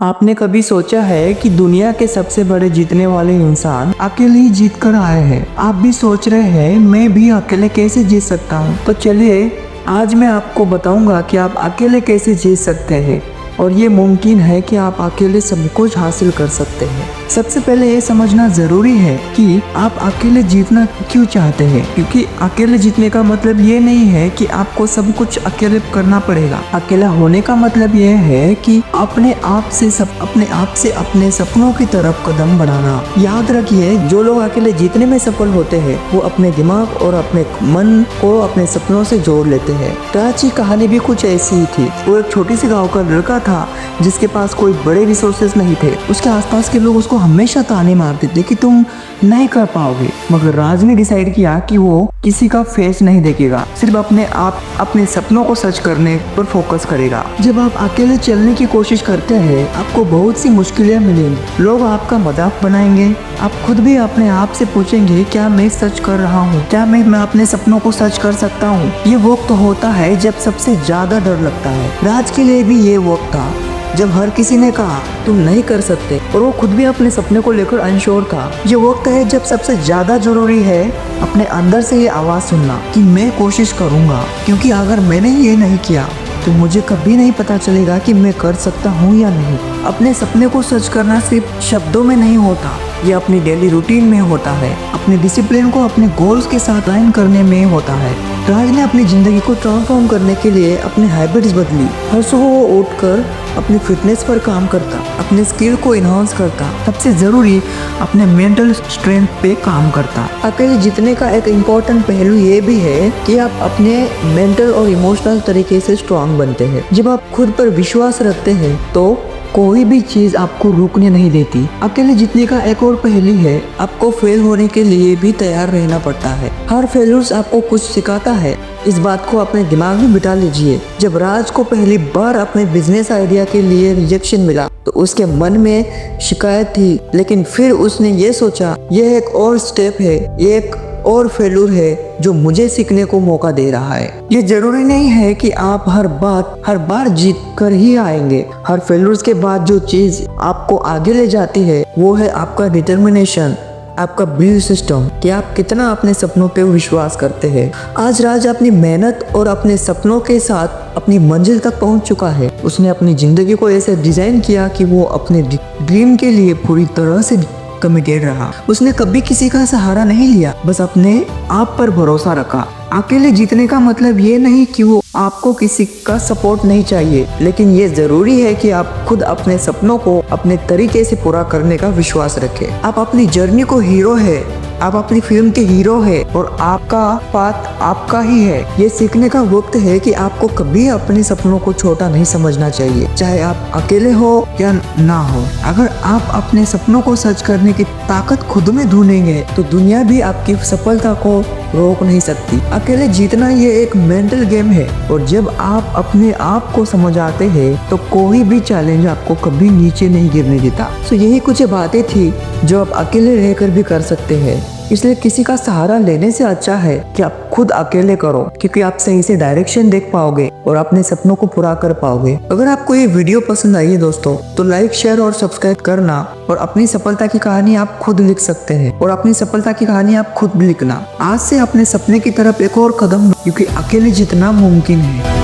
आपने कभी सोचा है कि दुनिया के सबसे बड़े जीतने वाले इंसान अकेले ही जीत कर आए हैं। आप भी सोच रहे हैं मैं भी अकेले कैसे जीत सकता हूँ। तो चलिए आज मैं आपको बताऊंगा कि आप अकेले कैसे जीत सकते हैं और ये मुमकिन है कि आप अकेले सब कुछ हासिल कर सकते हैं। सबसे पहले ये समझना जरूरी है कि आप अकेले जीतना क्यों चाहते हैं, क्योंकि अकेले जीतने का मतलब ये नहीं है कि आपको सब कुछ अकेले करना पड़ेगा। अकेला होने का मतलब ये है कि अपने आप से अपने सपनों की तरफ कदम बढ़ाना। याद रखिए, जो लोग अकेले जीतने में सफल होते हैं वो अपने दिमाग और अपने मन को अपने सपनों से जोड़ लेते हैं। राज की कहानी भी कुछ ऐसी ही थी। वो एक छोटी सी गाँव का लड़का था जिसके पास कोई बड़े रिसोर्सेज नहीं थे। उसके आसपास के लोग उसको हमेशा ताने मारते थे कि तुम नहीं कर पाओगे, मगर राज ने डिसाइड किया कि वो किसी का फेस नहीं देखेगा, सिर्फ अपने सपनों को सच करने पर फोकस करेगा। जब आप अकेले चलने की कोशिश करते हैं आपको बहुत सी मुश्किलें मिलेंगी। लोग आपका मजाक बनाएंगे, आप खुद भी अपने आप से पूछेंगे क्या मैं सच कर रहा हूँ, क्या मैं अपने सपनों को सच कर सकता हूँ। ये वक्त होता है जब सबसे ज्यादा डर लगता है। राज के लिए भी ये वक्त था जब हर किसी ने कहा तुम नहीं कर सकते और वो खुद भी अपने सपने को लेकर अनश्योर था। ये वक्त है जब सबसे ज्यादा जरूरी है अपने अंदर से ये आवाज सुनना कि मैं कोशिश करूंगा, क्योंकि अगर मैंने ये नहीं किया तो मुझे कभी नहीं पता चलेगा कि मैं कर सकता हूँ या नहीं। अपने सपने को सच करना सिर्फ शब्दों में नहीं होता, ये अपनी डेली रूटीन में होता है, अपने डिसिप्लिन को अपने गोल्स के साथ लाइन करने में होता है। राज ने अपनी जिंदगी को ट्रांसफॉर्म करने के लिए अपने हैबिट्स बदली। हर सुबह वो उठकर अपनी फिटनेस पर काम करता, अपने स्किल को इन्हांस करता, सबसे जरूरी अपने मेंटल स्ट्रेंथ पे काम करता। अकेले जीतने का एक इम्पोर्टेंट पहलू ये भी है कि आप अपने मेंटल और इमोशनल तरीके से स्ट्रांग बनते हैं। जब आप खुद पर विश्वास रखते हैं तो कोई भी चीज आपको रुकने नहीं देती। अकेले जीतने का एक और पहलू है, आपको फेल होने के लिए भी तैयार रहना पड़ता है। हर फेलियर आपको कुछ सिखाता है, इस बात को अपने दिमाग में बिठा लीजिए। जब राज को पहली बार अपने बिजनेस आइडिया के लिए रिजेक्शन मिला तो उसके मन में शिकायत थी, लेकिन फिर उसने ये सोचा यह एक और स्टेप है, ये एक और फेल्यूर है जो मुझे सीखने को मौका दे रहा है। ये जरूरी नहीं है कि आप हर बार जीत कर ही आएंगे। हर फेल्यूर्स के बाद जो चीज आपको आगे ले जाती है वो है आपका डिटर्मिनेशन, आपका बिलीफ सिस्टम, कि आप कितना अपने सपनों पे विश्वास करते हैं। आज राज अपनी मेहनत और अपने सपनों के साथ अपनी मंजिल तक पहुंच चुका है। उसने अपनी जिंदगी को ऐसे डिजाइन किया कि वो अपने ड्रीम के लिए पूरी तरह से कमिटेड रहा। उसने कभी किसी का सहारा नहीं लिया, बस अपने आप पर भरोसा रखा। अकेले जीतने का मतलब ये नहीं कि वो आपको किसी का सपोर्ट नहीं चाहिए, लेकिन ये जरूरी है कि आप खुद अपने सपनों को अपने तरीके से पूरा करने का विश्वास रखें। आप अपनी जर्नी को हीरो है, आप अपनी फिल्म के हीरो है और आपका पाथ आपका ही है। ये सीखने का वक्त है कि आपको कभी अपने सपनों को छोटा नहीं समझना चाहिए, चाहे आप अकेले हो या ना हो। अगर आप अपने सपनों को सच करने की ताकत खुद में ढूंढेंगे तो दुनिया भी आपकी सफलता को रोक नहीं सकती। अकेले जीतना ये एक मेंटल गेम है और जब आप अपने आप को समझ आते हैं तो कोई भी चैलेंज आपको कभी नीचे नहीं गिरने देता। तो यही कुछ बातें थी जो आप अकेले रहकर भी कर सकते हैं। इसलिए किसी का सहारा लेने से अच्छा है कि आप खुद अकेले करो, क्योंकि आप सही से डायरेक्शन देख पाओगे और अपने सपनों को पूरा कर पाओगे। अगर आपको ये वीडियो पसंद आई है दोस्तों तो लाइक, शेयर और सब्सक्राइब करना, और अपनी सफलता की कहानी आप खुद लिख सकते हैं और अपनी सफलता की कहानी आप खुद भी लिखना। आज से अपने सपने की तरफ एक और कदम, क्योंकि अकेले जितना मुमकिन है।